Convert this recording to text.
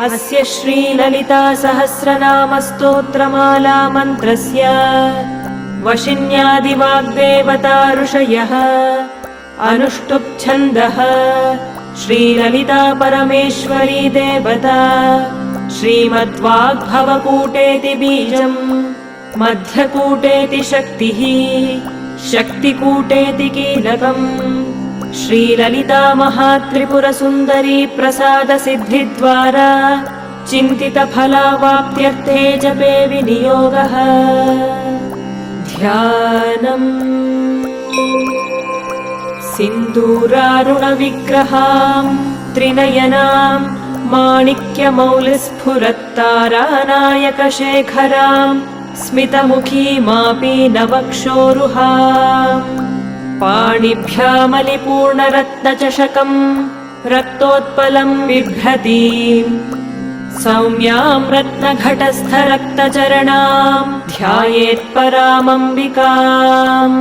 अस्य श्रीललिता सहस्रनामस्तोत्रमाला मन्त्रस्य वशिन्यादिवाग्देवता ऋषयः अनुष्टुप् छन्दः श्रीललिता परमेश्वरी देवता श्रीमद्वाग्भवकूटेति बीजम् मध्यकूटेति शक्तिः शक्तिकूटेति कीलकम् श्रीललिता महात्रिपुरसुन्दरी प्रसादसिद्धिद्वारा चिन्तितफलावाप्त्यर्थे जपे विनियोगः। ध्यानम् सिन्दूरारुणविग्रहाम् त्रिनयनाम् माणिक्यमौलिस्फुरत्तारानायकशेखराम् स्मितमुखीमापीनवक्षोरुहाम् पाणिभ्यामलिपूर्णरत्नचषकम् रक्तोत्पलम् बिभ्रतीम् सौम्याम् रत्नघटस्थरक्तचरणाम् ध्यायेत्परामम्बिकाम्।